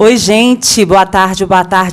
Oi, gente, boa tarde,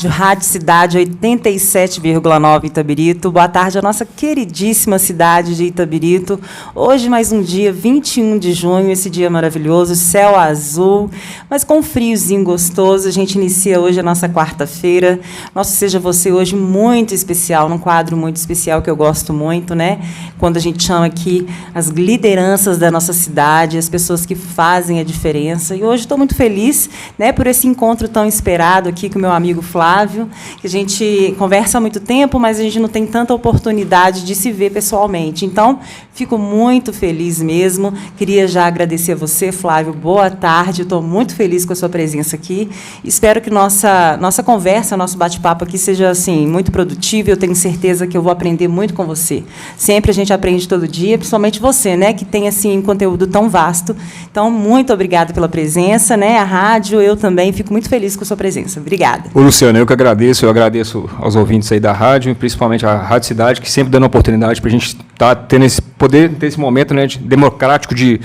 Rádio Cidade 87,9 Itabirito. Boa tarde a nossa queridíssima cidade de Itabirito. Hoje mais um dia, 21 de junho, esse dia maravilhoso, céu azul, mas com um friozinho gostoso. A gente inicia hoje a nossa quarta-feira. Nosso Seja Você hoje muito especial, num quadro muito especial que eu gosto muito, né? Quando a gente chama aqui as lideranças da nossa cidade, as pessoas que fazem a diferença. E hoje estou muito feliz, né, por esse encontro tão esperado aqui com o meu amigo Flávio, que a gente conversa há muito tempo, mas a gente não tem tanta oportunidade de se ver pessoalmente. Então, fico muito feliz mesmo. Queria já agradecer a você, Flávio. Boa tarde. Estou muito feliz com a sua presença aqui. Espero que nossa conversa, nosso bate-papo aqui seja assim muito produtivo. Eu tenho certeza que eu vou aprender muito com você. Sempre a gente aprende todo dia, principalmente você, né, que tem assim um conteúdo tão vasto. Então, muito obrigada pela presença, né? A rádio, eu também fico muito feliz com a sua presença. Obrigada. Ô, Luciano, eu que agradeço. Eu agradeço aos ouvintes aí da rádio, principalmente a Rádio Cidade, que sempre dando a oportunidade para a gente estar tendo poder ter esse momento, né, democrático de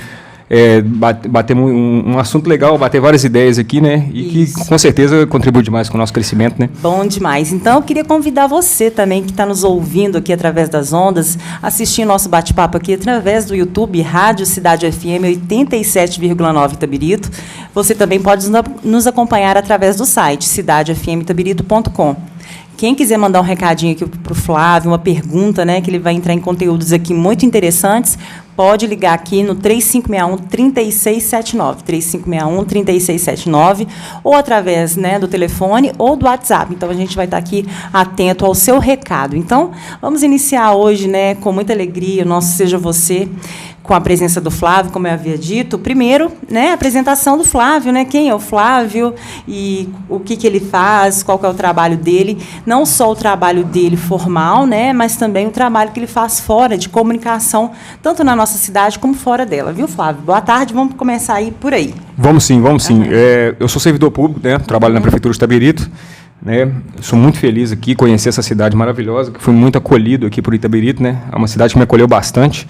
bater um assunto legal, bater várias ideias aqui, né? E isso, que com certeza contribui demais com o nosso crescimento, né? Bom demais. Então, eu queria convidar você também, que está nos ouvindo aqui através das ondas, assistir nosso bate-papo aqui através do YouTube, Rádio Cidade FM 87,9 Itabirito. Você também pode nos acompanhar através do site cidadefmitabirito.com. Quem quiser mandar um recadinho aqui para o Flávio, uma pergunta, né, que ele vai entrar em conteúdos aqui muito interessantes, pode ligar aqui no 3561-3679, 3561-3679, ou através, né, do telefone ou do WhatsApp. Então, a gente vai estar aqui atento ao seu recado. Então, vamos iniciar hoje, né, com muita alegria, o nosso Seja Você, com a presença do Flávio, como eu havia dito. Primeiro, né, a apresentação do Flávio, né, quem é o Flávio e o que ele faz, qual que é o trabalho dele, não só o trabalho dele formal, né, mas também o trabalho que ele faz fora, de comunicação, tanto na nossa cidade como fora dela, viu, Flávio? Boa tarde, vamos começar aí por aí. Vamos sim, vamos sim. Eu sou servidor público, né, trabalho na Prefeitura de Itabirito, né, sou muito feliz aqui, conhecer essa cidade maravilhosa, que fui muito acolhido aqui por Itabirito, né, é uma cidade que me acolheu bastante.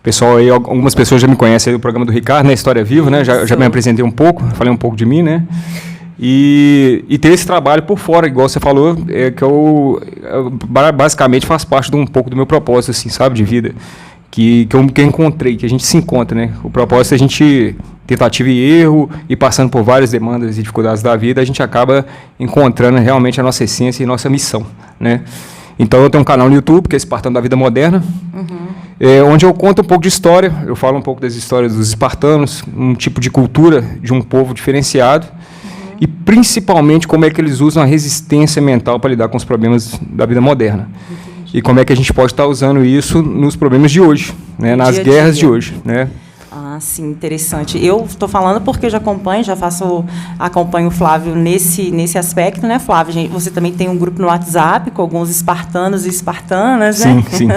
Pessoal, aí, algumas pessoas já me conhecem aí do programa do Ricardo, né, História Viva, né, já me apresentei um pouco, falei um pouco de mim, né, e ter esse trabalho por fora, igual você falou, que eu basicamente faz parte de um pouco do meu propósito, assim, sabe, de vida, que eu encontrei, que a gente se encontra, né, o propósito é a gente, tentativa e erro, e passando por várias demandas e dificuldades da vida, a gente acaba encontrando realmente a nossa essência e nossa missão, né. Então, eu tenho um canal no YouTube, que é Espartano da Vida Moderna, onde eu conto um pouco de história, eu falo um pouco das histórias dos espartanos, um tipo de cultura de um povo diferenciado, e principalmente como é que eles usam a resistência mental para lidar com os problemas da vida moderna. Entendi. E como é que a gente pode estar usando isso nos problemas de hoje, né, nas guerras de hoje, né? Ah, sim, interessante. Eu estou falando porque eu já acompanho o Flávio nesse aspecto, né, Flávio? Você também tem um grupo no WhatsApp com alguns espartanos e espartanas, né? Sim, sim.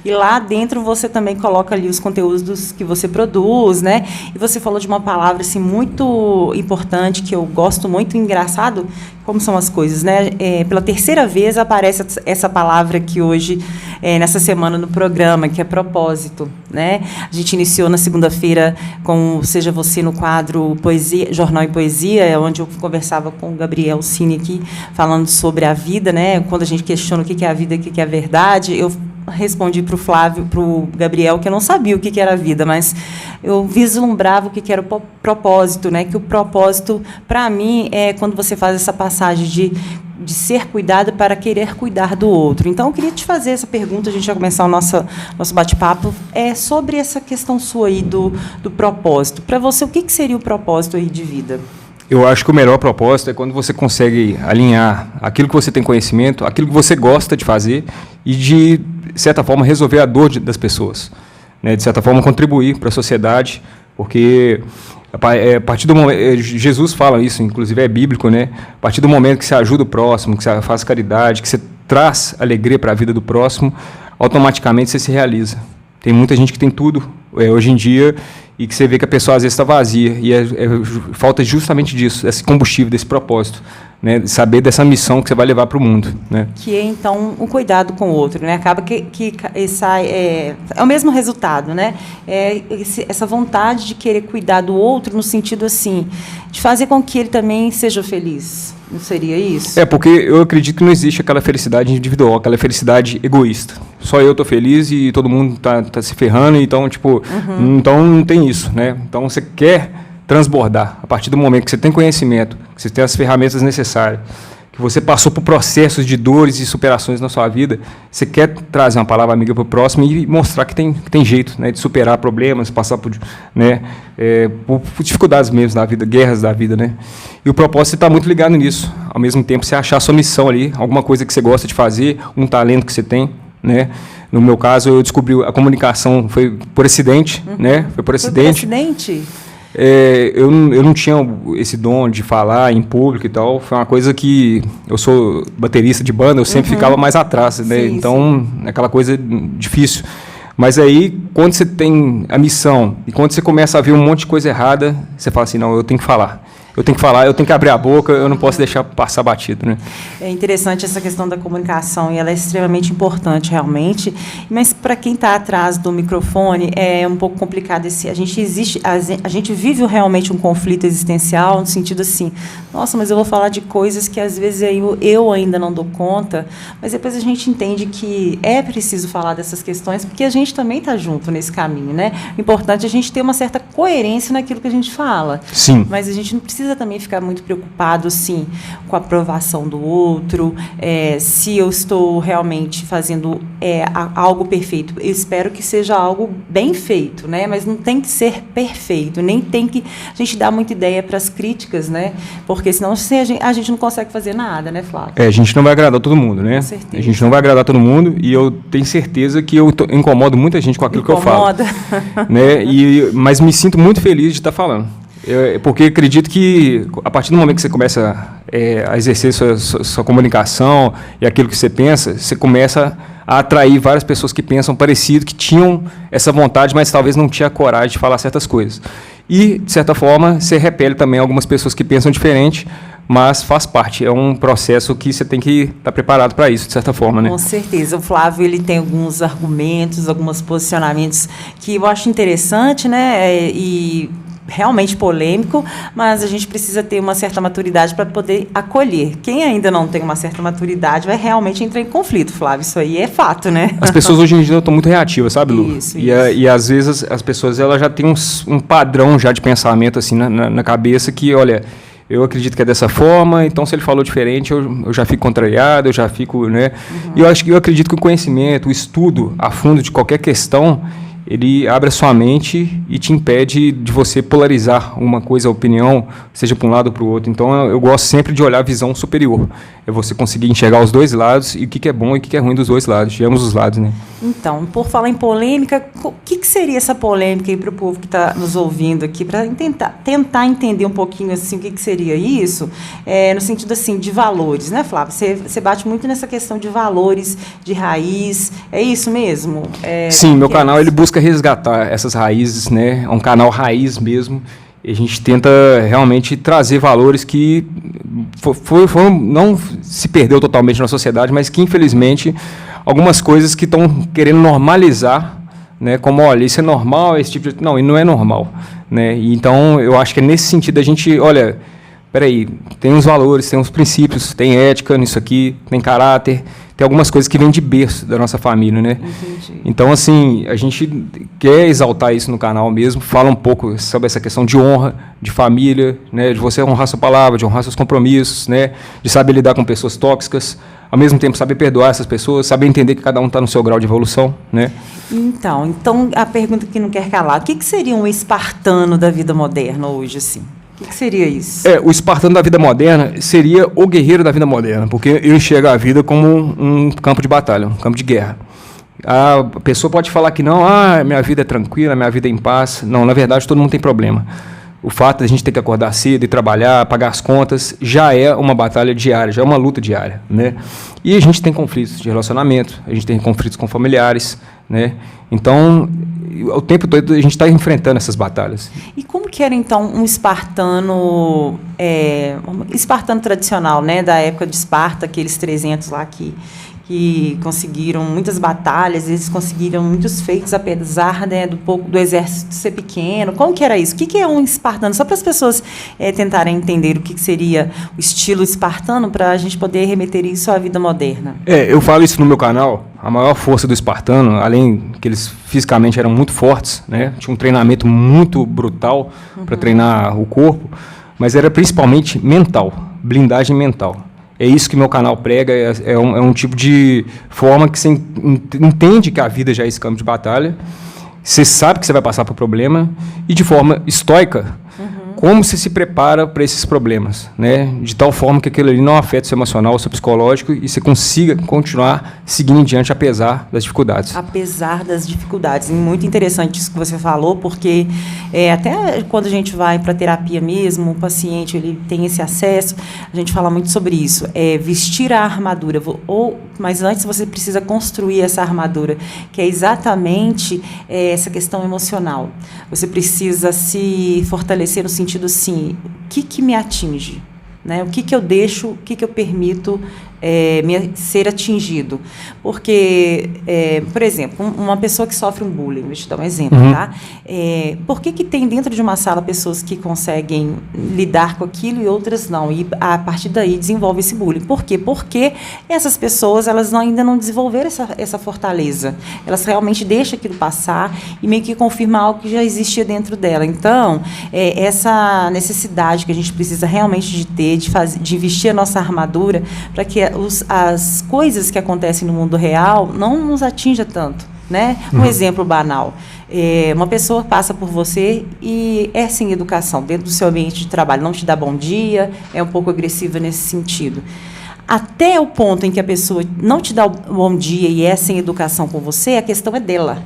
E lá dentro você também coloca ali os conteúdos que você produz, né? E você falou de uma palavra assim, muito importante, que eu gosto muito, engraçado, como são as coisas, né? Pela terceira vez aparece essa palavra aqui hoje, nessa semana no programa, que é propósito, né? A gente iniciou na segunda-feira com Seja Você no quadro Poesia, Jornal e Poesia, onde eu conversava com o Gabriel Cine aqui, falando sobre a vida, né? Quando a gente questiona o que é a vida, o que é a verdade, eu respondi para o Flávio, para o Gabriel, que eu não sabia o que era a vida, mas eu vislumbrava o que era o propósito, né? Que o propósito, para mim, é quando você faz essa passagem de ser cuidado para querer cuidar do outro. Então, eu queria te fazer essa pergunta, a gente vai começar o nosso bate-papo, sobre essa questão sua aí do propósito. Para você, o que seria o propósito aí de vida? Eu acho que o melhor propósito é quando você consegue alinhar aquilo que você tem conhecimento, aquilo que você gosta de fazer e, de certa forma, resolver a dor das pessoas, né? De certa forma, contribuir para a sociedade, porque a partir do momento, Jesus fala isso, inclusive é bíblico, né? A partir do momento que você ajuda o próximo, que você faz caridade, que você traz alegria para a vida do próximo, automaticamente você se realiza. Tem muita gente que tem tudo hoje em dia e que você vê que a pessoa às vezes está vazia, e falta justamente disso, esse combustível, desse propósito. Uhum. né? Saber dessa missão que você vai levar para o mundo, né? Que é, então, um cuidado com o outro, né? Acaba que é o mesmo resultado, né? Essa vontade de querer cuidar do outro no sentido, assim, de fazer com que ele também seja feliz. Não seria isso? Porque eu acredito que não existe aquela felicidade individual, aquela felicidade egoísta. Só eu tô feliz e todo mundo tá se ferrando, então, tipo, então não tem isso, né? Então você quer transbordar a partir do momento que você tem conhecimento, que você tem as ferramentas necessárias, que você passou por processos de dores e superações na sua vida, você quer trazer uma palavra amiga para o próximo e mostrar que tem jeito, né, de superar problemas, passar por, né, por dificuldades mesmo da vida, guerras da vida, né? E o propósito está muito ligado nisso. Ao mesmo tempo, você achar a sua missão ali, alguma coisa que você gosta de fazer, um talento que você tem, né? No meu caso, eu descobri a comunicação foi por acidente, né? Foi por acidente. Foi por acidente? Eu não tinha esse dom de falar em público e tal. Foi uma coisa que... Eu sou baterista de banda, eu sempre ficava mais atrás, né? Sim, então, aquela coisa difícil. Mas aí, quando você tem a missão e quando você começa a ver um monte de coisa errada, você fala assim, não, eu tenho que falar. Eu tenho que falar, eu tenho que abrir a boca, eu não posso deixar passar batido, né? É interessante essa questão da comunicação, e ela é extremamente importante, realmente. Mas, para quem está atrás do microfone, é um pouco complicado. A gente vive realmente um conflito existencial, no sentido assim, nossa, mas eu vou falar de coisas que, às vezes, eu ainda não dou conta, mas depois a gente entende que é preciso falar dessas questões, porque a gente também está junto nesse caminho, né? O importante é a gente ter uma certa coerência naquilo que a gente fala. Sim. Mas a gente não precisa também ficar muito preocupado, assim, com a aprovação do outro, se eu estou realmente fazendo algo perfeito. Eu espero que seja algo bem feito, né? Mas não tem que ser perfeito, nem tem que a gente dar muita ideia para as críticas, né? Porque senão a gente não consegue fazer nada, né, Flávio? A gente não vai agradar todo mundo, né? Com certeza. A gente não vai agradar todo mundo e eu tenho certeza que eu incomodo muita gente com aquilo que eu falo. Né? Mas me sinto muito feliz de estar falando. Porque acredito que, a partir do momento que você começa a exercer sua comunicação e aquilo que você pensa, você começa a atrair várias pessoas que pensam parecido, que tinham essa vontade, mas talvez não tinham coragem de falar certas coisas. E, de certa forma, você repele também algumas pessoas que pensam diferente, mas faz parte, é um processo que você tem que estar preparado para isso, de certa forma, né? Com certeza. O Flávio, ele tem alguns argumentos, alguns posicionamentos que eu acho interessante, né? E realmente polêmico, mas a gente precisa ter uma certa maturidade para poder acolher. Quem ainda não tem uma certa maturidade vai realmente entrar em conflito, Flávio. Isso aí é fato, né? As pessoas hoje em dia estão muito reativas, sabe, Lu? Isso. E às vezes as pessoas elas já têm um padrão já de pensamento assim na cabeça que, olha, eu acredito que é dessa forma, então se ele falou diferente, eu já fico contrariado, eu já fico, né? E eu acredito que o conhecimento, o estudo a fundo de qualquer questão, ele abre a sua mente e te impede de você polarizar uma coisa, a opinião, seja para um lado ou para o outro. Então, eu gosto sempre de olhar a visão superior. É você conseguir enxergar os dois lados e o que é bom e o que é ruim dos dois lados, de ambos os lados, né? Então, por falar em polêmica, o que seria essa polêmica aí para o povo que está nos ouvindo aqui, para tentar entender um pouquinho assim, o que seria isso, no sentido assim, de valores, né, Flávio? Você bate muito nessa questão de valores, de raiz, é isso mesmo? Sim, meu canal ele busca resgatar essas raízes, né? É um canal raiz mesmo. E a gente tenta realmente trazer valores que não se perdeu totalmente na sociedade, mas que, infelizmente, algumas coisas que estão querendo normalizar, né? Como, olha, isso é normal, esse tipo de... Não, e não é normal, né? E, então, eu acho que é nesse sentido a gente, olha, peraí, tem uns valores, tem uns princípios, tem ética nisso aqui, tem caráter, tem algumas coisas que vêm de berço da nossa família, né? Entendi. Então, assim, a gente quer exaltar isso no canal mesmo, fala um pouco sobre essa questão de honra, de família, né? De você honrar sua palavra, de honrar seus compromissos, né? De saber lidar com pessoas tóxicas, ao mesmo tempo saber perdoar essas pessoas, saber entender que cada um está no seu grau de evolução, né? Então, a pergunta que não quer calar, o que seria um espartano da vida moderna hoje, assim? O que seria isso? O espartano da vida moderna seria o guerreiro da vida moderna, porque eu enxergo a vida como um campo de batalha, um campo de guerra. A pessoa pode falar que não, minha vida é tranquila, minha vida é em paz. Não, na verdade, todo mundo tem problema. O fato de a gente ter que acordar cedo e trabalhar, pagar as contas, já é uma batalha diária, já é uma luta diária, né? E a gente tem conflitos de relacionamento, a gente tem conflitos com familiares, né? Então, o tempo todo a gente está enfrentando essas batalhas. E como que era, então, um espartano tradicional, né, da época de Esparta, aqueles 300 lá que conseguiram muitas batalhas, eles conseguiram muitos feitos, apesar, né, do exército ser pequeno. Como que era isso? O que é um espartano? Só para as pessoas tentarem entender o que seria o estilo espartano, para a gente poder remeter isso à vida moderna. Eu falo isso no meu canal. A maior força do espartano, além que eles fisicamente eram muito fortes, né, tinha um treinamento muito brutal para treinar o corpo, mas era principalmente mental, blindagem mental. É isso que meu canal prega, é um tipo de forma que você entende que a vida já é esse campo de batalha, você sabe que você vai passar por problema, e de forma estoica, como você se prepara para esses problemas, né? De tal forma que aquilo ali não afeta o seu emocional, o seu psicológico, e você consiga continuar seguindo em diante apesar das dificuldades. Apesar das dificuldades. E muito interessante isso que você falou, porque até quando a gente vai para a terapia mesmo, o paciente ele tem esse acesso, a gente fala muito sobre isso, vestir a armadura, mas antes você precisa construir essa armadura, que é exatamente essa questão emocional. Você precisa se fortalecer no sentido assim, o que me atinge? Né? O que eu deixo, o que eu permito ser atingido? Porque, por exemplo, uma pessoa que sofre um bullying, deixa eu te dar um exemplo, tá? Por que tem dentro de uma sala pessoas que conseguem lidar com aquilo e outras não? E a partir daí desenvolve esse bullying. Por quê? Porque essas pessoas elas ainda não desenvolveram essa fortaleza. Elas realmente deixam aquilo passar e meio que confirmam algo que já existia dentro dela. Então, essa necessidade que a gente precisa realmente de ter, de vestir a nossa armadura para que as coisas que acontecem no mundo real não nos atinja tanto, né? Um exemplo banal. Uma pessoa passa por você e é sem educação, dentro do seu ambiente de trabalho, não te dá bom dia, é um pouco agressiva nesse sentido. Até o ponto em que a pessoa não te dá o bom dia e é sem educação com você, a questão é dela.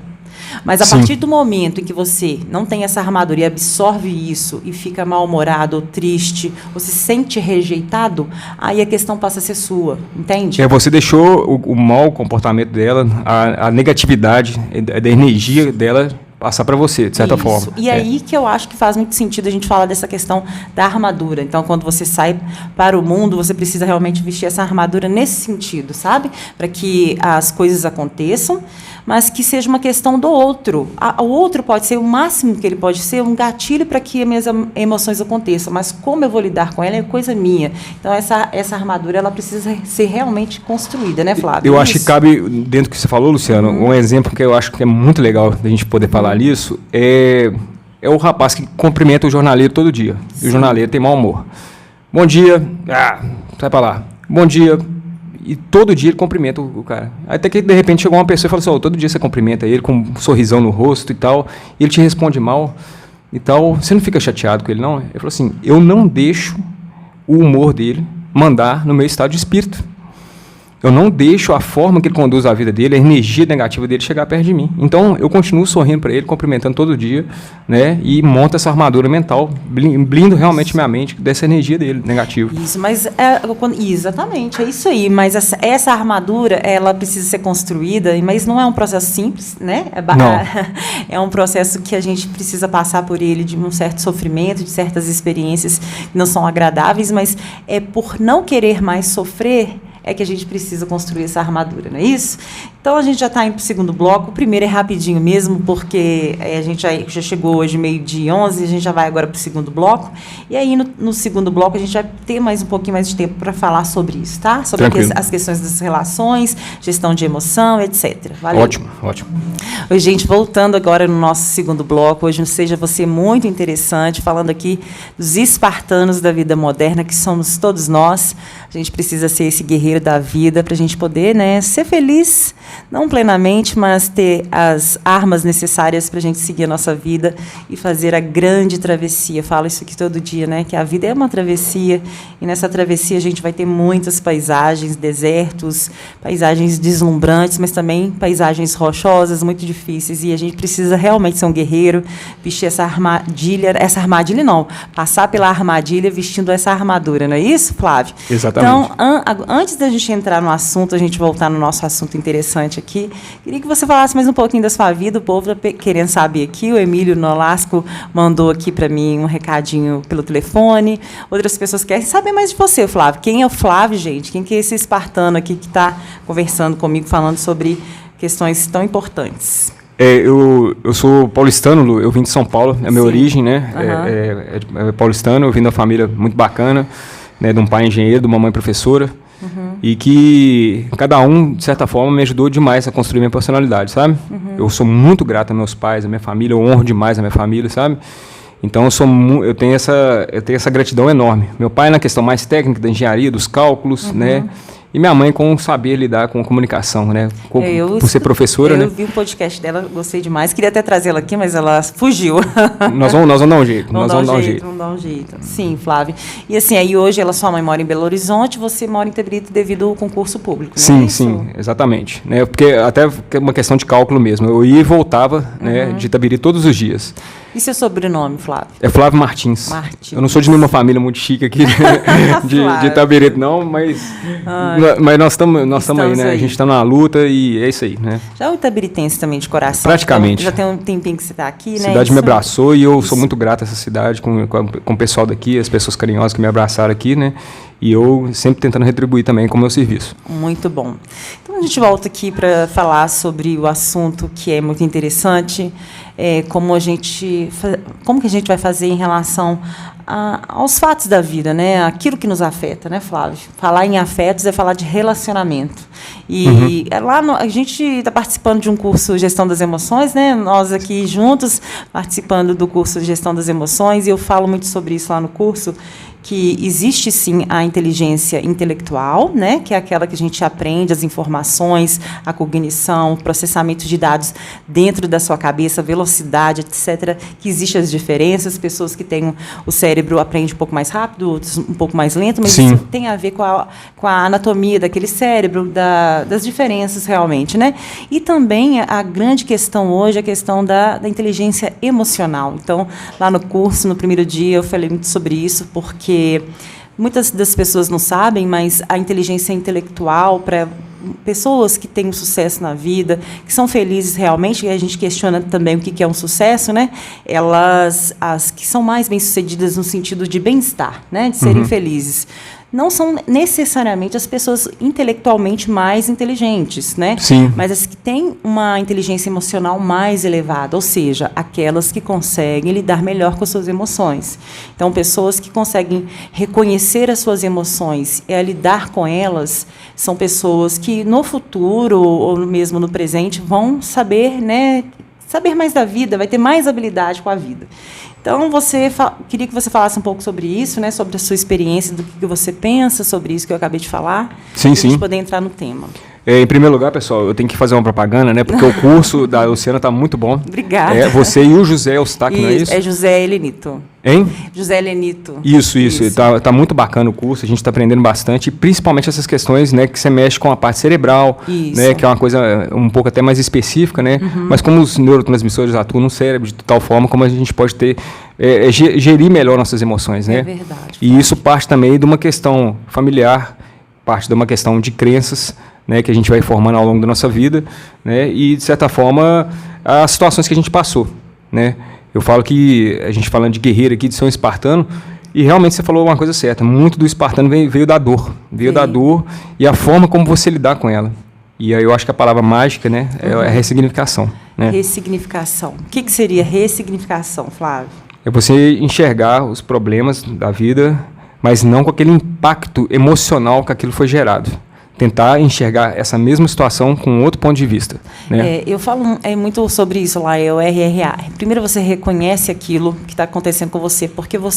Mas a partir do momento em que você não tem essa armadura e absorve isso e fica mal-humorado ou triste, ou se sente rejeitado, aí a questão passa a ser sua, entende? Você deixou o mau comportamento dela, a negatividade da energia dela passar para você, de certa forma. E aí que eu acho que faz muito sentido a gente falar dessa questão da armadura. Então, quando você sai para o mundo, você precisa realmente vestir essa armadura nesse sentido, sabe? Para que as coisas aconteçam, mas que seja uma questão do outro. O outro pode ser o máximo que ele pode ser, um gatilho para que as minhas emoções aconteçam, mas como eu vou lidar com ela é coisa minha. Então, essa armadura ela precisa ser realmente construída, né, Flávio? Eu acho que cabe, dentro do que você falou, Luciano, um exemplo que eu acho que é muito legal da gente poder falar nisso é o rapaz que cumprimenta o jornaleiro todo dia. Sim. E o jornaleiro tem mau humor. Bom dia, sai para lá. Bom dia. E todo dia ele cumprimenta o cara. Até que, de repente, chegou uma pessoa e falou assim, todo dia você cumprimenta ele com um sorrisão no rosto e tal, e ele te responde mal e tal. Você não fica chateado com ele, não? Ele falou assim, eu não deixo o humor dele mandar no meu estado de espírito. Eu não deixo a forma que ele conduz a vida dele, a energia negativa dele chegar perto de mim. Então, eu continuo sorrindo para ele, cumprimentando todo dia, né? E monto essa armadura mental, blindo realmente minha mente dessa energia dele, negativa. Isso, mas... exatamente, é isso aí. Mas essa armadura, ela precisa ser construída, mas não é um processo simples, né? É um processo que a gente precisa passar por ele de um certo sofrimento, de certas experiências que não são agradáveis, mas é por não querer mais sofrer é que a gente precisa construir essa armadura, não é isso? Então, a gente já está indo para o segundo bloco. O primeiro é rapidinho mesmo, porque a gente já chegou hoje 12h11, a gente já vai agora para o segundo bloco. E aí, no segundo bloco, a gente vai ter mais um pouquinho mais de tempo para falar sobre isso, tá? Sobre as questões das relações, gestão de emoção, etc. Valeu. Ótimo, ótimo. Oi, gente, voltando agora no nosso segundo bloco. Hoje seja você muito interessante, falando aqui dos espartanos da vida moderna, que somos todos nós. A gente precisa ser esse guerreiro da vida para a gente poder, né, ser feliz, não plenamente, mas ter as armas necessárias para a gente seguir a nossa vida e fazer a grande travessia. Eu falo isso aqui todo dia, né, que a vida é uma travessia e nessa travessia a gente vai ter muitas paisagens, desertos, paisagens deslumbrantes, mas também paisagens rochosas, muito difíceis, e a gente precisa realmente ser um guerreiro, vestir essa armadilha não, passar pela armadilha vestindo essa armadura, não é isso, Flávio? Exatamente. Então, antes da gente entrar no assunto, a gente voltar no nosso assunto interessante interessante aqui. Queria que você falasse mais um pouquinho da sua vida, o povo está querendo saber aqui. O Emílio Nolasco mandou aqui para mim um recadinho pelo telefone. Outras pessoas querem saber mais de você, Flávio. Quem é o Flávio, gente? Quem que é esse espartano aqui que está conversando comigo, falando sobre questões tão importantes? Eu sou paulistano, Lu, eu vim de São Paulo, é a minha origem, né? É paulistano, eu vim de uma família muito bacana, né? De um pai engenheiro, de uma mãe professora, e que cada um, de certa forma, me ajudou demais a construir minha personalidade, sabe? Eu sou muito grato a meus pais, a minha família, eu honro demais a minha família, sabe? Então, eu tenho essa gratidão enorme. Meu pai na questão mais técnica da engenharia, dos cálculos, né? E minha mãe com saber lidar com comunicação, né? Por ser professora, né? Eu vi um podcast dela, gostei demais. Queria até trazê-la aqui, mas ela fugiu. Nós vamos dar um jeito. Vamos dar um jeito. Sim, Flávio. E assim, aí hoje sua mãe mora em Belo Horizonte, você mora em Itabirito devido ao concurso público, não é isso? Sim, exatamente. Né? Porque até é uma questão de cálculo mesmo. Eu ia e voltava, né, de Itabirito todos os dias. E seu sobrenome, Flávio? É Flávio Martins. Eu não sou de nenhuma família muito chique aqui de Itabirito, não, mas nós estamos aí, né? A gente está na luta e é isso aí, né? Já é um itabiritense também de coração. Praticamente. Então, já tem um tempinho que você está aqui, né? A cidade me abraçou e eu sou muito grato a essa cidade, com o pessoal daqui, as pessoas carinhosas que me abraçaram aqui, né? E eu sempre tentando retribuir também com o meu serviço. Muito bom. Então, a gente volta aqui para falar sobre o assunto que é muito interessante, como que a gente vai fazer em relação aos fatos da vida, né? Aquilo que nos afeta, né, Flávio? Falar em afetos é falar de relacionamento. E a gente está participando de um curso de Gestão das Emoções, né? Nós aqui juntos participando do curso de Gestão das Emoções, e eu falo muito sobre isso lá no curso, que existe sim a inteligência intelectual, né, que é aquela que a gente aprende as informações, a cognição, o processamento de dados dentro da sua cabeça, velocidade, etc. Que existem as diferenças, pessoas que têm o cérebro aprendem um pouco mais rápido, outros um pouco mais lento, mas sim, isso tem a ver com a anatomia daquele cérebro, das diferenças realmente, né? E também a grande questão hoje é a questão da inteligência emocional. Então, lá no curso, no primeiro dia, eu falei muito sobre isso, porque muitas das pessoas não sabem, mas a inteligência intelectual para pessoas que têm um sucesso na vida, que são felizes realmente, e a gente questiona também o que é um sucesso, né? As que são mais bem-sucedidas no sentido de bem-estar, né? De serem felizes, não são necessariamente as pessoas intelectualmente mais inteligentes, né? Sim. Mas as que têm uma inteligência emocional mais elevada, ou seja, aquelas que conseguem lidar melhor com as suas emoções. Então, pessoas que conseguem reconhecer as suas emoções e lidar com elas, são pessoas que no futuro, ou mesmo no presente, vão saber, né, saber mais da vida, vai ter mais habilidade com a vida. Então, queria que você falasse um pouco sobre isso, né, sobre a sua experiência, do que você pensa sobre isso que eu acabei de falar, sim, para a gente poder entrar no tema. Em primeiro lugar, pessoal, eu tenho que fazer uma propaganda, né? Porque o curso da Luciana está muito bom. Obrigada. Você e o José Eustáquio, não é isso? É José Helenito. Hein? José Helenito. Isso. Tá muito bacana o curso, a gente está aprendendo bastante, principalmente essas questões, né, que você mexe com a parte cerebral, né, que é uma coisa um pouco até mais específica, né? Mas como os neurotransmissores atuam no cérebro de tal forma como a gente pode ter, gerir melhor nossas emoções, né? É verdade. E isso parte também de uma questão familiar, parte de uma questão de crenças, né, que a gente vai formando ao longo da nossa vida, né, e, de certa forma, as situações que a gente passou, né. Eu falo que, a gente falando de guerreiro aqui, de ser um espartano, e realmente você falou uma coisa certa, muito do espartano veio da dor, da dor e a forma como você lidar com ela. E aí eu acho que a palavra mágica, né, é a ressignificação. Né? Ressignificação. O que seria ressignificação, Flávio? É você enxergar os problemas da vida, mas não com aquele impacto emocional que aquilo foi gerado. Tentar enxergar essa mesma situação com outro ponto de vista. Né? Eu falo muito sobre isso lá, é o RRA. Primeiro você reconhece aquilo que está acontecendo com você, porque o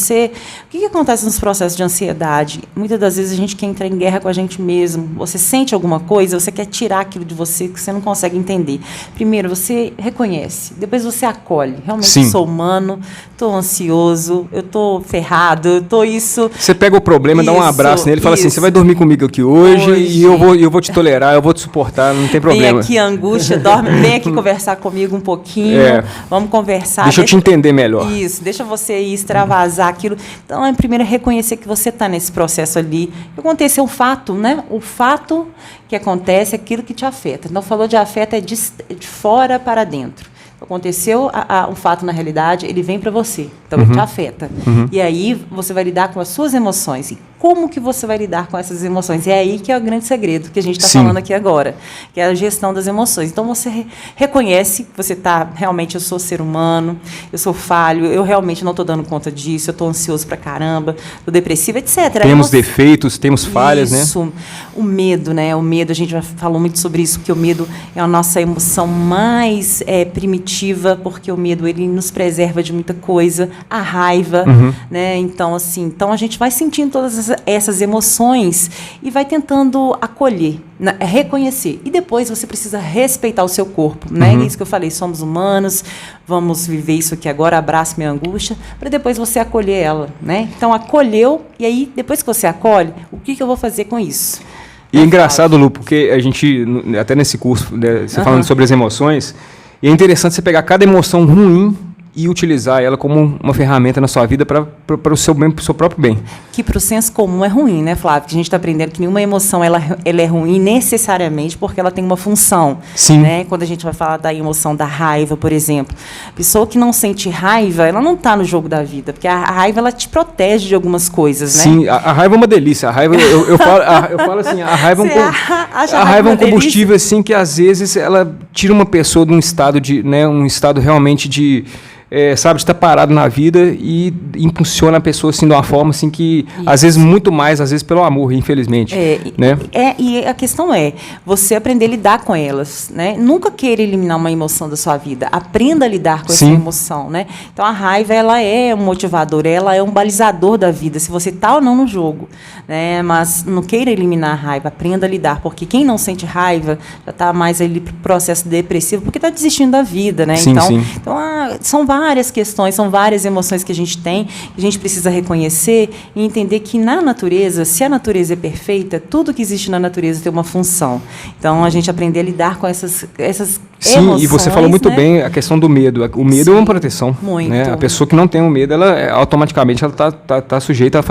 que acontece nos processos de ansiedade? Muitas das vezes a gente quer entrar em guerra com a gente mesmo. Você sente alguma coisa, você quer tirar aquilo de você que você não consegue entender. Primeiro você reconhece, depois você acolhe. Realmente sou humano, estou ansioso, eu estou ferrado, eu estou isso. Você pega o problema, dá um abraço nele e fala assim, você vai dormir comigo aqui hoje. E eu vou te tolerar, eu vou te suportar, não tem problema. Vem aqui, angústia, vem aqui conversar comigo um pouquinho, vamos conversar. Deixa eu te entender melhor. Isso, deixa você aí extravasar aquilo. Então, é primeiro reconhecer que você está nesse processo ali. Aconteceu um fato, né? O fato que acontece é aquilo que te afeta. Então, falou de afeto é de fora para dentro. Aconteceu um fato na realidade, ele vem para você, então ele te afeta. E aí você vai lidar com as suas emoções. E como que você vai lidar com essas emoções? É aí que é o grande segredo que a gente está falando aqui agora, que é a gestão das emoções. Então você reconhece que você está, realmente, eu sou ser humano, eu sou falho, eu realmente não estou dando conta disso, eu estou ansioso pra caramba, estou depressiva, etc. Temos defeitos, temos falhas, né? Isso, o medo, né? O medo, a gente já falou muito sobre isso, porque o medo é a nossa emoção mais primitiva, porque o medo, ele nos preserva de muita coisa, a raiva, né? Então, assim, então a gente vai sentindo todas essas emoções e vai tentando acolher, né? Reconhecer. E depois você precisa respeitar o seu corpo, né? É isso que eu falei, somos humanos, vamos viver isso aqui agora, abraço minha angústia, para depois você acolher ela, né? Então, acolheu, e aí, depois que você acolhe, o que eu vou fazer com isso? E é engraçado, Lu, porque a gente, até nesse curso, né, você falando sobre as emoções, e é interessante você pegar cada emoção ruim e utilizar ela como uma ferramenta na sua vida para o seu bem, para o seu próprio bem. Que para o senso comum é ruim, né, Flávio? Que a gente está aprendendo que nenhuma emoção ela é ruim necessariamente porque ela tem uma função. Sim. Né? Quando a gente vai falar da emoção da raiva, por exemplo. A pessoa que não sente raiva, ela não está no jogo da vida, porque a raiva ela te protege de algumas coisas, né? Sim, a raiva é uma delícia. A raiva, eu falo assim, a raiva é um combustível assim que às vezes ela tira uma pessoa de um estado de, né, um estado realmente de sabe, de estar parado na vida e impulsiona a pessoa assim de uma forma assim que às vezes muito mais, às vezes pelo amor, infelizmente, né? E a questão é você aprender a lidar com elas, né? Nunca queira eliminar uma emoção da sua vida, aprenda a lidar com essa emoção, né? Então a raiva ela é um motivador, ela é um balizador da vida, se você está ou não no jogo, né? Mas não queira eliminar a raiva, aprenda a lidar, porque quem não sente raiva já está mais ali pro processo depressivo, porque está desistindo da vida, né? Sim, então são várias questões, são várias emoções que a gente tem, que a gente precisa reconhecer e entender que na natureza, se a natureza é perfeita, tudo que existe na natureza tem uma função. Então, a gente aprender a lidar com essas emoções. E você falou muito bem a questão do medo. O medo é uma proteção. Muito. Né? A pessoa que não tem o medo, ela automaticamente tá sujeita a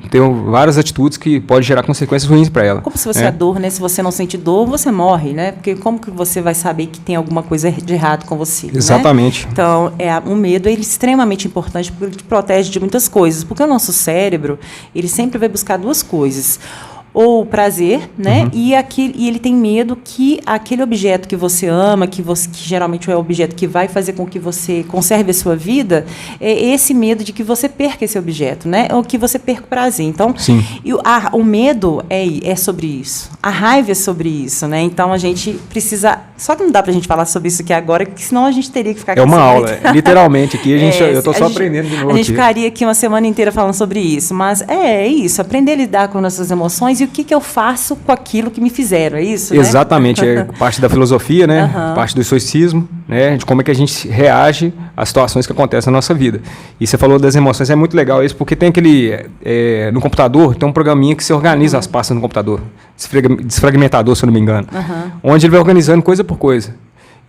ter várias atitudes que podem gerar consequências ruins para ela. Como se você é dor, né? Se você não sente dor, você morre, né? Porque como que você vai saber que tem alguma coisa de errado com você? Exatamente. Né? Então, o medo é extremamente importante porque ele te protege de muitas coisas. Porque o nosso cérebro, ele sempre vai buscar duas coisas. Ou o prazer, né? E ele tem medo que aquele objeto que você ama, que geralmente é o objeto que vai fazer com que você conserve a sua vida, é esse medo de que você perca esse objeto, né? Ou que você perca o prazer. Então, o medo é sobre isso. A raiva é sobre isso, né? Então, a gente precisa... Só que não dá pra gente falar sobre isso aqui agora, porque senão a gente teria que ficar aqui. É uma aula, literalmente. Aqui eu estou só aprendendo de novo. A gente ficaria aqui uma semana inteira falando sobre isso. Mas é isso, aprender a lidar com nossas emoções e o que eu faço com aquilo que me fizeram, é isso? Exatamente, é parte da filosofia, né? Parte do estoicismo, né? De como é que a gente reage às situações que acontecem na nossa vida. E você falou das emoções, é muito legal isso, porque tem no computador, tem um programinha que você organiza as pastas no computador, desfragmentador, se eu não me engano, onde ele vai organizando coisa por coisa.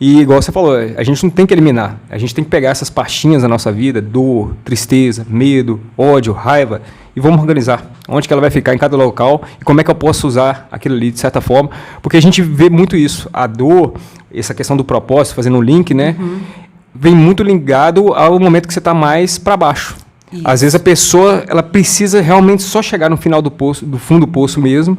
E, igual você falou, a gente não tem que eliminar, a gente tem que pegar essas pastinhas da nossa vida, dor, tristeza, medo, ódio, raiva, e vamos organizar onde que ela vai ficar em cada local e como é que eu posso usar aquilo ali de certa forma, porque a gente vê muito isso, a dor, essa questão do propósito, fazendo um link, né, vem muito ligado ao momento que você está mais para baixo. Isso. Às vezes a pessoa ela precisa realmente só chegar no final do poço, do fundo do poço mesmo,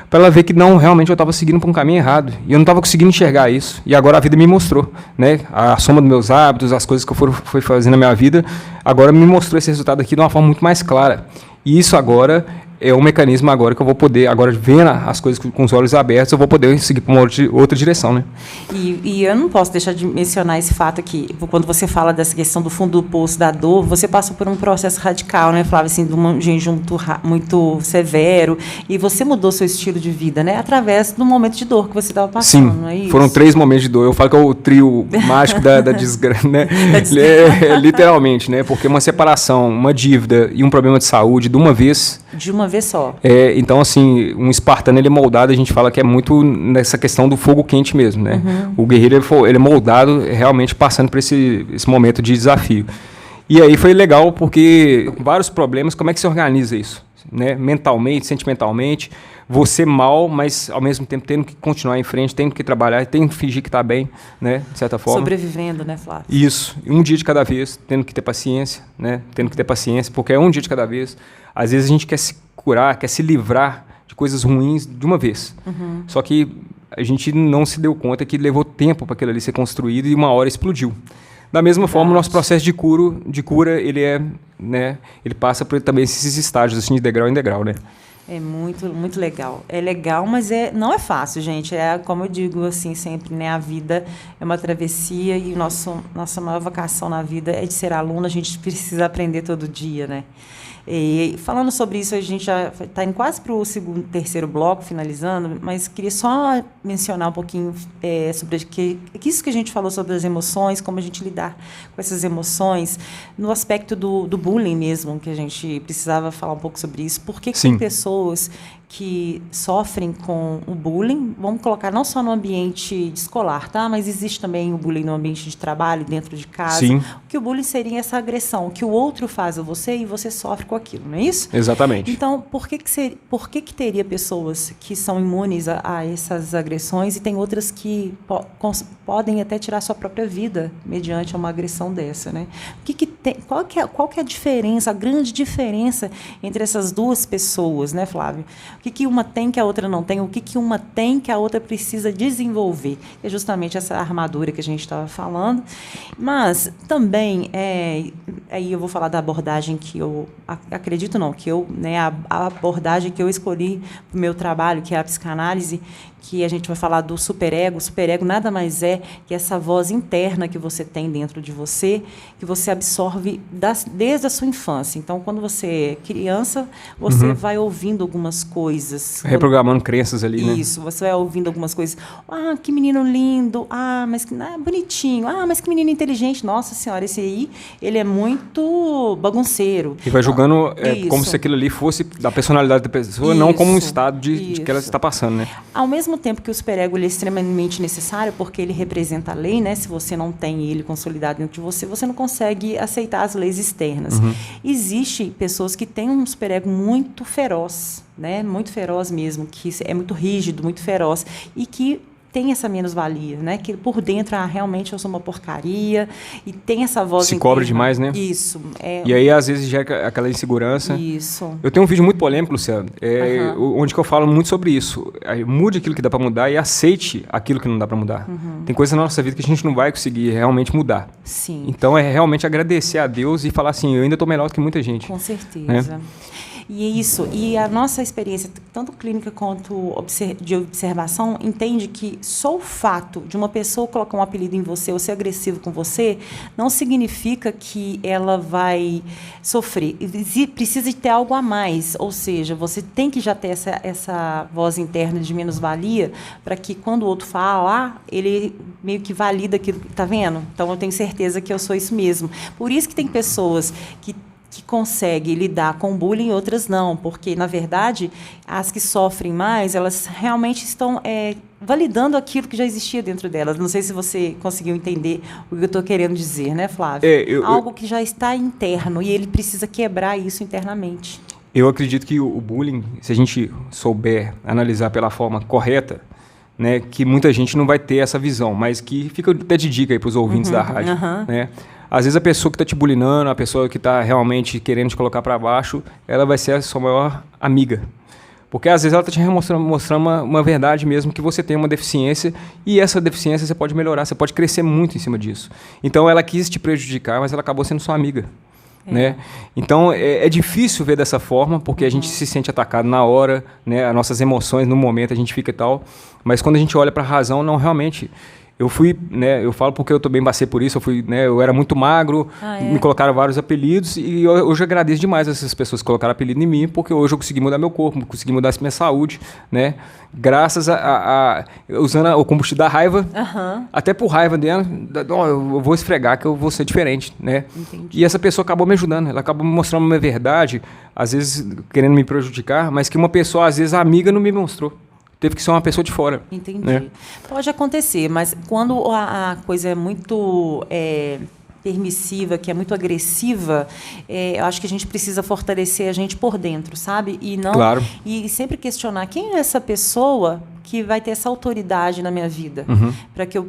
para ela ver que não, realmente eu estava seguindo por um caminho errado. E eu não estava conseguindo enxergar isso. E agora a vida me mostrou, né? A soma dos meus hábitos, as coisas que eu fui fazendo na minha vida, agora me mostrou esse resultado aqui de uma forma muito mais clara. E isso agora é um mecanismo agora que eu vou poder, agora vendo as coisas com os olhos abertos, eu vou poder seguir para uma outra direção, né? E eu não posso deixar de mencionar esse fato aqui. Quando você fala dessa questão do fundo do poço, da dor, você passou por um processo radical, né, Flávia? Assim, de um jejum muito severo. E você mudou seu estilo de vida, né? Através do momento de dor que você estava passando, Sim, não é isso? Foram 3 momentos de dor. Eu falo que é o trio mágico da desgraça, né? Literalmente, né? Porque uma separação, uma dívida e um problema de saúde de uma vez... uma vez só. Então, assim, um espartano, ele é moldado, a gente fala que é muito nessa questão do fogo quente mesmo, né? O guerreiro, ele é moldado realmente passando por esse momento de desafio. E aí foi legal porque vários problemas, como é que se organiza isso? Né? Mentalmente, sentimentalmente, você mal, mas ao mesmo tempo tendo que continuar em frente, tendo que trabalhar, tendo que fingir que está bem, né? De certa forma. Sobrevivendo, né, Flávio? Isso, um dia de cada vez, tendo que ter paciência, né? Tendo que ter paciência, porque é um dia de cada vez. Às vezes a gente quer se curar, quer se livrar de coisas ruins de uma vez. Só que a gente não se deu conta que levou tempo para aquilo ali ser construído e uma hora explodiu. Da mesma forma, o nosso processo de cura, ele né, ele passa por também esses estágios, assim, de degrau em degrau, né? É muito, muito legal. É legal, mas não é fácil, gente. Como eu digo assim sempre, né? A vida é uma travessia e nossa maior vocação na vida é de ser aluno. A gente precisa aprender todo dia, né? E falando sobre isso, a gente já está indo quase para o terceiro bloco, finalizando, mas queria só mencionar um pouquinho sobre isso que a gente falou sobre as emoções, como a gente lidar com essas emoções, no aspecto do bullying mesmo, que a gente precisava falar um pouco sobre isso. Por que tem pessoas que sofrem com o bullying, vamos colocar não só no ambiente escolar, tá? Mas existe também o bullying no ambiente de trabalho, dentro de casa. Sim. Que o bullying seria essa agressão, que o outro faz a você e você sofre com aquilo, não é isso? Exatamente. Então, por que teria pessoas que são imunes a essas agressões e tem outras que podem até tirar sua própria vida mediante uma agressão dessa, né? Qual que é a diferença, a grande diferença entre essas duas pessoas, né, Flávio? O que uma tem que a outra não tem? O que uma tem que a outra precisa desenvolver? É justamente essa armadura que a gente estava falando. Mas também, aí eu vou falar da abordagem que eu acredito, né, a abordagem que eu escolhi para o meu trabalho, que é a psicanálise, que a gente vai falar do superego. O superego nada mais é que essa voz interna que você tem dentro de você, que você absorve desde a sua infância. Então, quando você é criança, você vai ouvindo algumas coisas. Reprogramando crenças ali, né? Isso, você vai ouvindo algumas coisas. Ah, que menino lindo. Ah, mas que bonitinho. Ah, mas que menino inteligente. Nossa Senhora, esse aí, ele é muito bagunceiro. E vai julgando como se aquilo ali fosse da personalidade da pessoa, não como um estado de que ela está passando, né? Ao mesmo tempo que o superego ele é extremamente necessário, porque ele representa a lei, né? Se você não tem ele consolidado dentro de você, você não consegue aceitar as leis externas. Existem pessoas que têm um superego muito feroz, né? Muito feroz mesmo, que é muito rígido, muito feroz, e que tem essa menos-valia, né? Que por dentro, realmente eu sou uma porcaria, e tem essa voz se cobra demais, né? Isso. E aí, às vezes, gera aquela insegurança. Isso. Eu tenho um vídeo muito polêmico, Luciano, onde que eu falo muito sobre isso. Mude aquilo que dá para mudar e aceite aquilo que não dá para mudar. Tem coisa na nossa vida que a gente não vai conseguir realmente mudar. Sim. Então, é realmente agradecer a Deus e falar assim, eu ainda estou melhor do que muita gente. Com certeza. Né? E isso, e a nossa experiência, tanto clínica quanto de observação, entende que só o fato de uma pessoa colocar um apelido em você ou ser agressivo com você, não significa que ela vai sofrer. Precisa de ter algo a mais, ou seja, você tem que já ter essa voz interna de menos-valia para que quando o outro fala, ele meio que valida aquilo, tá vendo? Então, eu tenho certeza que eu sou isso mesmo. Por isso que tem pessoas que conseguem lidar com o bullying e outras não, porque, na verdade, as que sofrem mais, elas realmente estão validando aquilo que já existia dentro delas. Não sei se você conseguiu entender o que eu estou querendo dizer, né, Flávio? Algo que já está interno e ele precisa quebrar isso internamente. Eu acredito que o bullying, se a gente souber analisar pela forma correta, né, que muita gente não vai ter essa visão, mas que fica até de dica aí para os ouvintes da rádio, né? Às vezes a pessoa que está te bulinando, a pessoa que está realmente querendo te colocar para baixo, ela vai ser a sua maior amiga. Porque às vezes ela está te mostrando uma verdade mesmo, que você tem uma deficiência, e essa deficiência você pode melhorar, você pode crescer muito em cima disso. Então ela quis te prejudicar, mas ela acabou sendo sua amiga. Né? Então é difícil ver dessa forma, porque a gente se sente atacado na hora, né? As nossas emoções no momento, a gente fica e tal, mas quando a gente olha para a razão, não, realmente Eu fui, né, eu falo porque eu também passei por isso, eu era muito magro, me colocaram vários apelidos e hoje eu agradeço demais essas pessoas que colocaram apelido em mim, porque hoje eu consegui mudar meu corpo, consegui mudar minha saúde, né? Graças usando o combustível da raiva, até por raiva dela, eu vou esfregar que eu vou ser diferente, né? Entendi. E essa pessoa acabou me ajudando, ela acabou me mostrando uma verdade, às vezes querendo me prejudicar, mas que uma pessoa, às vezes, amiga não me mostrou. Teve que ser uma pessoa de fora. Entendi. Né? Pode acontecer, mas quando a coisa é muito permissiva, que é muito agressiva, eu acho que a gente precisa fortalecer a gente por dentro, sabe? E não Claro. E sempre questionar quem é essa pessoa que vai ter essa autoridade na minha vida, para que eu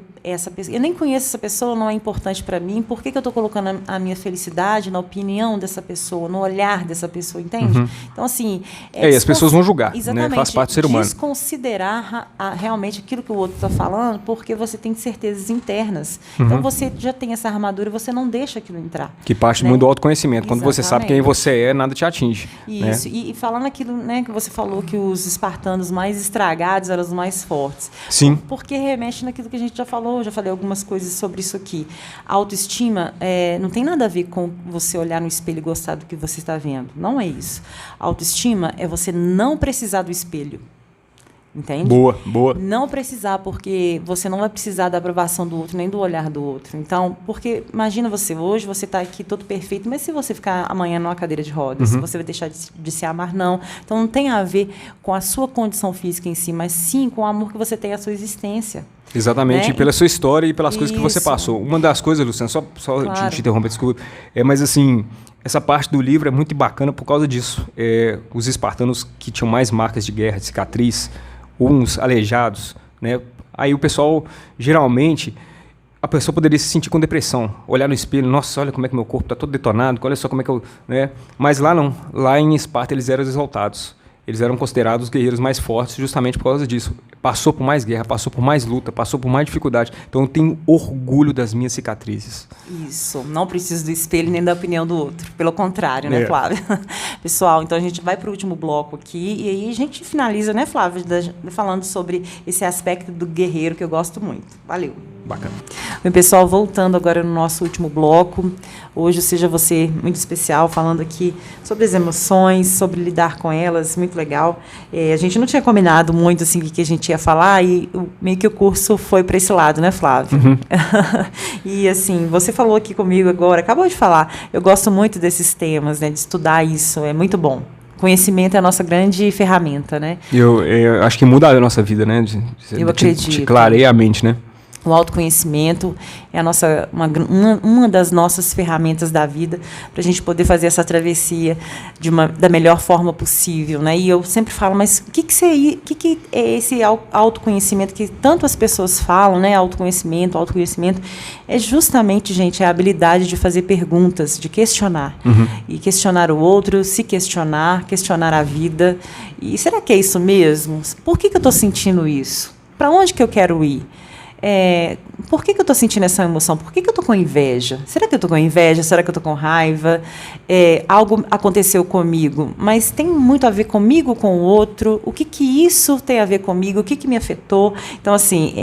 nem conheço essa pessoa, não é importante para mim. Por que eu estou colocando a minha felicidade na opinião dessa pessoa, no olhar dessa pessoa, entende? Então, assim... E as pessoas vão julgar, exatamente, né? Faz parte do ser humano. Desconsiderar realmente aquilo que o outro está falando, porque você tem certezas internas. Então, você já tem essa armadura, você não deixa aquilo entrar. Que parte muito do autoconhecimento. Quando você sabe quem você é, nada te atinge. Isso. Né? E falando aquilo, né, que você falou, que os espartanos mais estragados eram os mais fortes. Sim. Porque remete naquilo que a gente já falou, já falei algumas coisas sobre isso aqui. A autoestima não tem nada a ver com você olhar no espelho e gostar do que você está vendo. Não é isso. A autoestima é você não precisar do espelho. Entende? Boa. Não precisar, porque você não vai precisar da aprovação do outro, nem do olhar do outro. Então, porque imagina hoje você está aqui todo perfeito, mas se você ficar amanhã numa cadeira de rodas, você vai deixar de se amar? Não. Então, não tem a ver com a sua condição física em si, mas sim com o amor que você tem à sua existência. Exatamente, né? E pela sua história e pelas coisas que você passou. Uma das coisas, Luciano, só claro. te interromper, desculpa, mas assim, essa parte do livro é muito bacana por causa disso. Os espartanos que tinham mais marcas de guerra, de cicatriz, uns aleijados, né? Aí o pessoal, geralmente, a pessoa poderia se sentir com depressão, olhar no espelho, nossa, olha como é que meu corpo está todo detonado, olha só como é que eu... Né? Mas lá não, lá em Esparta eles eram exaltados. Eles eram considerados os guerreiros mais fortes justamente por causa disso. Passou por mais guerra, passou por mais luta, passou por mais dificuldade. Então eu tenho orgulho das minhas cicatrizes. Isso, não preciso do espelho nem da opinião do outro. Pelo contrário, né, Flávio? Pessoal, então a gente vai para o último bloco aqui e aí a gente finaliza, né, Flávio, falando sobre esse aspecto do guerreiro que eu gosto muito. Valeu. Bacana. Bem, pessoal, voltando agora no nosso último bloco. Hoje seja você muito especial, falando aqui sobre as emoções, sobre lidar com elas, muito legal. A gente não tinha combinado muito assim o que a gente ia falar e meio que o curso foi para esse lado, né, Flávio? E assim, você falou aqui comigo agora, acabou de falar, eu gosto muito desses temas, né, de estudar isso, é muito bom. Conhecimento é a nossa grande ferramenta, né? Eu acho que muda a nossa vida, né? Eu acredito. Te clareia a mente, né? O autoconhecimento é uma das nossas ferramentas da vida para a gente poder fazer essa travessia da melhor forma possível, né? E eu sempre falo, mas o que é esse autoconhecimento que tanto as pessoas falam, né? Autoconhecimento é justamente, gente, a habilidade de fazer perguntas, de questionar. E questionar o outro, se questionar a vida. E será que é isso mesmo? Por que eu estou sentindo isso? Para onde que eu quero ir? Por que eu estou sentindo essa emoção? Por que eu estou com inveja? Será que eu estou com inveja? Será que eu estou com raiva? Algo aconteceu comigo, mas tem muito a ver comigo, com o outro? O que isso tem a ver comigo? O que me afetou? Então, assim,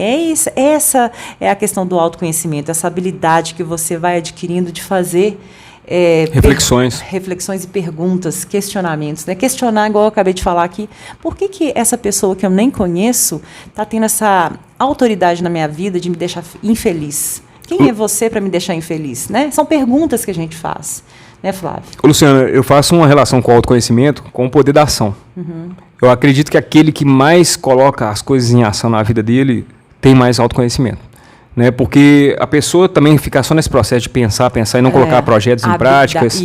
essa é a questão do autoconhecimento, essa habilidade que você vai adquirindo de fazer reflexões e perguntas, questionamentos, né? Questionar, igual eu acabei de falar aqui, por que essa pessoa que eu nem conheço está tendo essa autoridade na minha vida de me deixar infeliz? Quem é você para me deixar infeliz? Né? São perguntas que a gente faz, né, Flávio? Luciana, eu faço uma relação com o autoconhecimento com o poder da ação. Eu acredito que aquele que mais coloca as coisas em ação na vida dele tem mais autoconhecimento. Né, porque a pessoa também ficar só nesse processo de pensar e não colocar projetos em práticas,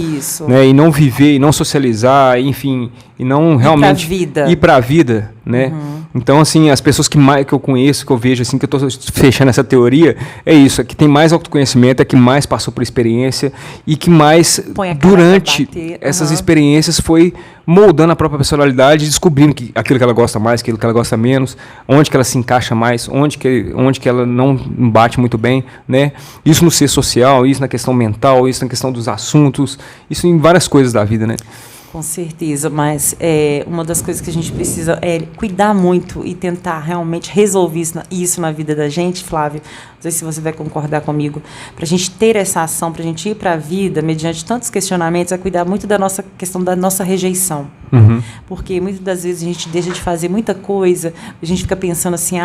né, e não viver, e não socializar, enfim, e não realmente ir para a vida, né? Então, assim, as pessoas que eu conheço, que eu vejo, assim, que eu estou fechando essa teoria, é isso, é que tem mais autoconhecimento, é que mais passou por experiência e que mais, durante essas experiências, foi moldando a própria personalidade, descobrindo aquilo que ela gosta mais, aquilo que ela gosta menos, onde que ela se encaixa mais, onde que ela não bate muito bem, né? Isso no ser social, isso na questão mental, isso na questão dos assuntos, isso em várias coisas da vida, né? Com certeza, mas uma das coisas que a gente precisa é cuidar muito e tentar realmente resolver isso na vida da gente, Flávio. Não sei se você vai concordar comigo. Para a gente ter essa ação, para a gente ir para a vida, mediante tantos questionamentos, é cuidar muito da nossa questão da nossa rejeição. Uhum. Porque muitas das vezes a gente deixa de fazer muita coisa, a gente fica pensando assim,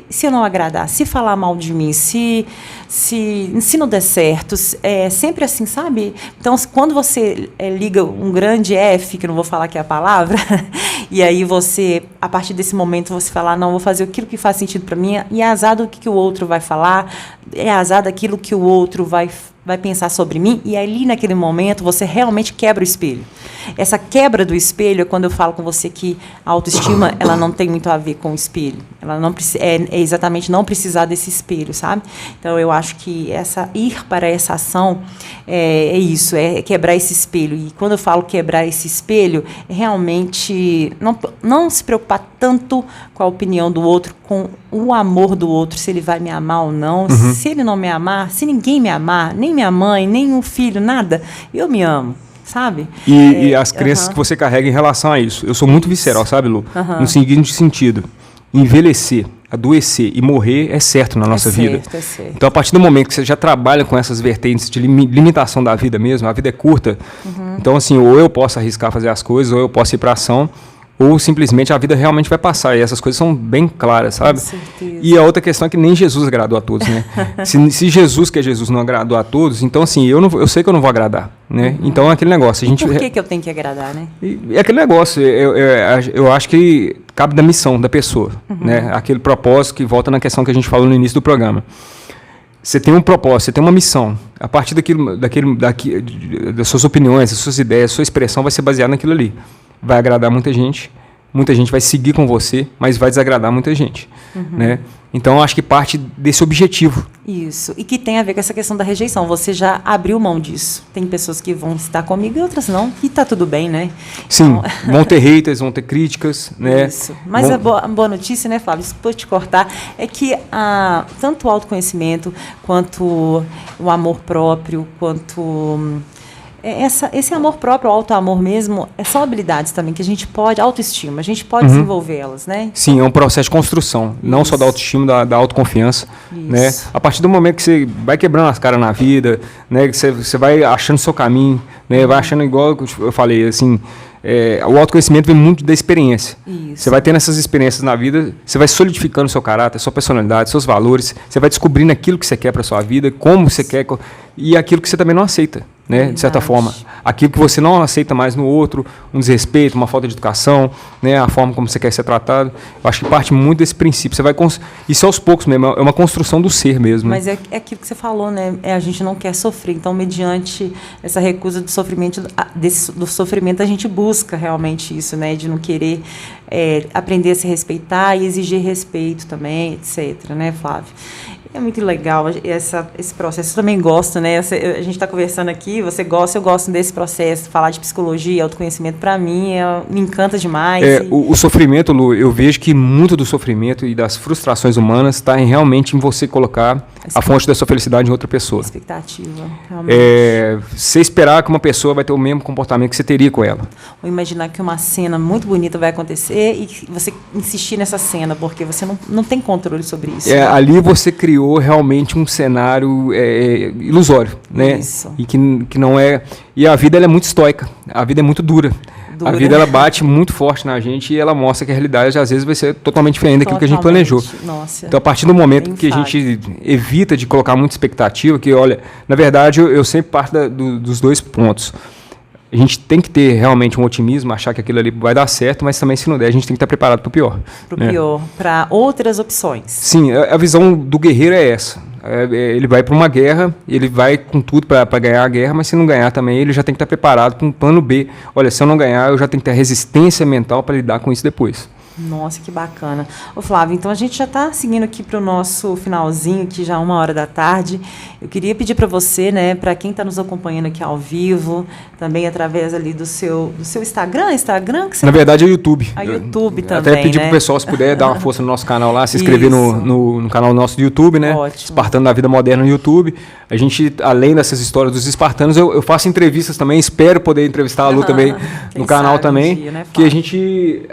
se eu não agradar, se falar mal de mim, se não der certo, é sempre assim, sabe? Então, quando você liga um grande F, que não vou falar que é a palavra, e aí você, a partir desse momento, você fala, não, vou fazer aquilo que faz sentido para mim, e é azar do que o outro vai falar, é azar daquilo que o outro vai pensar sobre mim, e ali naquele momento você realmente quebra o espelho. Essa quebra do espelho é quando eu falo com você que a autoestima ela não tem muito a ver com o espelho. Ela não é exatamente não precisar desse espelho, sabe? Então eu acho que ir para essa ação é isso, é quebrar esse espelho. E quando eu falo quebrar esse espelho, é realmente não se preocupar tanto com a opinião do outro, com o amor do outro, se ele vai me amar ou não. Uhum. Se ele não me amar, se ninguém me amar, nem minha mãe, nem um filho, nada, eu me amo. Sabe? E as crenças que você carrega em relação a isso. Eu sou muito visceral, sabe, Lu? No seguinte sentido: envelhecer, adoecer e morrer é certo na nossa vida. É certo. Então, a partir do momento que você já trabalha com essas vertentes de limitação da vida mesmo, a vida é curta. Então, assim, ou eu posso arriscar fazer as coisas, ou eu posso ir para ação, ou simplesmente a vida realmente vai passar. E essas coisas são bem claras, sabe? Com certeza. E a outra questão é que nem Jesus agradou a todos, né? se Jesus, que é Jesus, não agradou a todos, então assim, eu sei que eu não vou agradar, né? Então é aquele negócio. Por que eu tenho que agradar, né? É aquele negócio, eu acho que cabe da missão da pessoa, né? Aquele propósito que volta na questão que a gente falou no início do programa. Você tem um propósito, você tem uma missão. A partir das suas opiniões, das suas ideias, a sua expressão vai ser baseada naquilo ali. Vai agradar muita gente vai seguir com você, mas vai desagradar muita gente, né? Então, eu acho que parte desse objetivo. Isso, e que tem a ver com essa questão da rejeição. Você já abriu mão disso. Tem pessoas que vão estar comigo e outras não, e tá tudo bem, né? Sim, então... vão ter haters, vão ter críticas, né? Isso, mas a boa notícia, né, Flávio, se te cortar, é que tanto o autoconhecimento, quanto o amor próprio, quanto... esse amor próprio, o auto-amor mesmo, são habilidades também que a gente pode, autoestima, a gente pode desenvolvê-las, né? Sim, é um processo de construção, não só da autoestima, da autoconfiança, né? A partir do momento que você vai quebrando as caras na vida, né? Que você vai achando seu caminho, né? Vai achando igual eu falei, assim, o autoconhecimento vem muito da experiência. Isso. Você vai tendo essas experiências na vida, você vai solidificando seu caráter, sua personalidade, seus valores, você vai descobrindo aquilo que você quer para sua vida, como você quer e aquilo que você também não aceita. Né, de certa forma, aquilo que você não aceita mais no outro, um desrespeito, uma falta de educação, né, a forma como você quer ser tratado, eu acho que parte muito desse princípio. Você vai isso aos poucos mesmo, é uma construção do ser mesmo. Mas é aquilo que você falou, né? A gente não quer sofrer, então mediante essa recusa do sofrimento, do sofrimento a gente busca realmente isso, né, de não querer aprender a se respeitar e exigir respeito também, etc, né, Flávio? É muito legal esse processo. Eu também gosto, né? A gente está conversando aqui, você gosta, eu gosto desse processo. Falar de psicologia, autoconhecimento, para mim, me encanta demais. O sofrimento, Lu, eu vejo que muito do sofrimento e das frustrações humanas está realmente em você colocar a fonte da sua felicidade em outra pessoa. Expectativa, realmente. Você esperar que uma pessoa vai ter o mesmo comportamento que você teria com ela. Ou imaginar que uma cena muito bonita vai acontecer e você insistir nessa cena, porque você não tem controle sobre isso. Né? Ali você criou realmente um cenário ilusório, né? Isso. E que não é... E a vida ela é muito estoica, a vida é muito dura. A vida ela bate muito forte na gente e ela mostra que a realidade às vezes vai ser totalmente diferente daquilo que a gente planejou. Nossa, então, a partir do momento que a gente evita de colocar muita expectativa, que olha, na verdade eu sempre parto dos dois pontos. A gente tem que ter realmente um otimismo, achar que aquilo ali vai dar certo, mas também, se não der, a gente tem que estar preparado para o pior. Para o pior, para outras opções. Sim, a visão do guerreiro é essa. Ele vai para uma guerra, ele vai com tudo para ganhar a guerra, mas se não ganhar também, ele já tem que estar preparado para um plano B. Olha, se eu não ganhar, eu já tenho que ter resistência mental para lidar com isso depois. Nossa, que bacana. Ô Flávio, então a gente já está seguindo aqui para o nosso finalzinho, aqui já 13h. Eu queria pedir para você, né, para quem está nos acompanhando aqui ao vivo, também através ali do seu Instagram que você... Na verdade é o YouTube. A YouTube eu também, até pedir pro pessoal, se puder, dar uma força no nosso canal lá, se inscrever no canal nosso do YouTube, né? Ótimo. Espartano da Vida Moderna no YouTube. A gente, além dessas histórias dos espartanos, eu faço entrevistas também, espero poder entrevistar a Lu também no canal também. Dia, né, que a gente,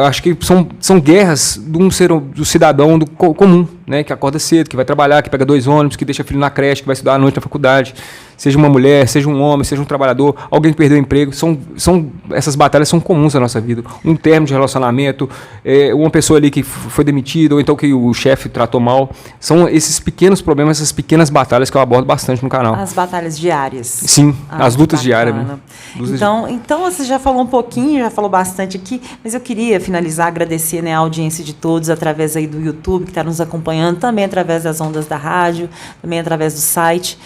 acho que são guerras do cidadão comum, né? Que acorda cedo, que vai trabalhar, que pega 2 ônibus, que deixa filho na creche, que vai estudar à noite na faculdade. Seja uma mulher, seja um homem, seja um trabalhador, alguém que perdeu o emprego. Essas batalhas são comuns na nossa vida. Um término de relacionamento, uma pessoa ali que foi demitida, ou então que o chefe tratou mal. São esses pequenos problemas, essas pequenas batalhas que eu abordo bastante no canal. As batalhas diárias. Sim, as lutas diárias. Né? Então você já falou um pouquinho, já falou bastante aqui, mas eu queria finalizar, agradecer, né, a audiência de todos através aí do YouTube, que está nos acompanhando, também através das ondas da rádio, também através do site.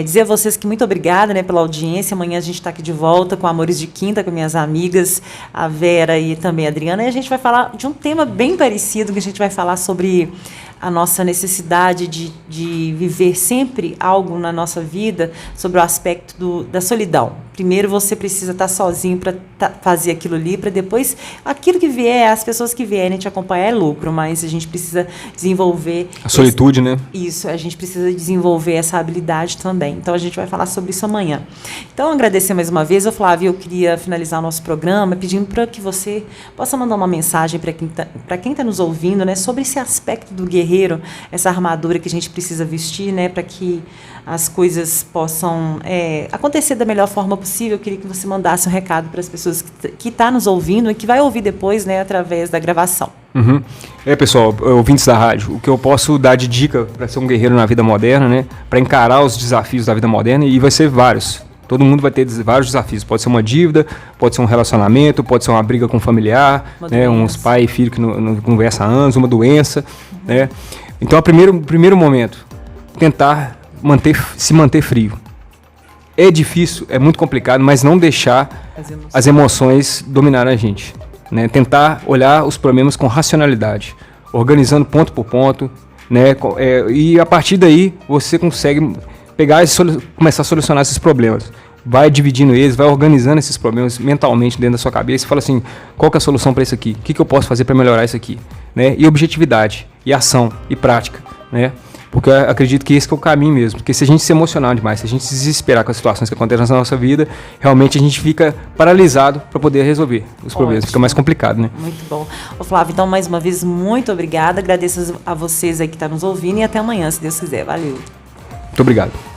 Dizer a vocês que muito obrigada, né, pela audiência. Amanhã a gente está aqui de volta com Amores de Quinta, com minhas amigas, a Vera e também a Adriana. E a gente vai falar de um tema bem parecido, que a gente vai falar sobre a nossa necessidade de viver sempre algo na nossa vida sobre o aspecto da solidão. Primeiro você precisa estar sozinho para fazer aquilo ali, para depois aquilo que vier, as pessoas que vierem te acompanhar é lucro, mas a gente precisa desenvolver... A solitude, né? Isso, a gente precisa desenvolver essa habilidade também. Então a gente vai falar sobre isso amanhã. Então agradecer mais uma vez, Flávio, eu queria finalizar o nosso programa pedindo para que você possa mandar uma mensagem para quem tá nos ouvindo, né, sobre esse aspecto do guerreiro, essa armadura que a gente precisa vestir, né, para que as coisas possam acontecer da melhor forma possível. Eu queria que você mandasse um recado para as pessoas que estão nos ouvindo e que vai ouvir depois, né, através da gravação. Uhum. Pessoal, ouvintes da rádio, o que eu posso dar de dica para ser um guerreiro na vida moderna, né, para encarar os desafios da vida moderna, e vai ser vários. Todo mundo vai ter vários desafios. Pode ser uma dívida, pode ser um relacionamento, pode ser uma briga com um familiar, né, uns pai e filho que não conversam há anos, uma doença. Né? Então, o primeiro momento, tentar se manter frio. É difícil, é muito complicado, mas não deixar as emoções dominarem a gente. Né? Tentar olhar os problemas com racionalidade, organizando ponto por ponto, né? E a partir daí você consegue pegar e começar a solucionar esses problemas. Vai dividindo eles, vai organizando esses problemas mentalmente dentro da sua cabeça e fala assim, qual que é a solução para isso aqui? O que eu posso fazer para melhorar isso aqui? Né? E objetividade, e ação, e prática. Né? Porque eu acredito que esse que é o caminho mesmo. Porque se a gente se emocionar demais, se a gente se desesperar com as situações que acontecem na nossa vida, realmente a gente fica paralisado para poder resolver os problemas. Fica mais complicado, né? Muito bom. Ô Flávio, então mais uma vez, muito obrigada. Agradeço a vocês aí que estão nos ouvindo e até amanhã, se Deus quiser. Valeu. Muito obrigado.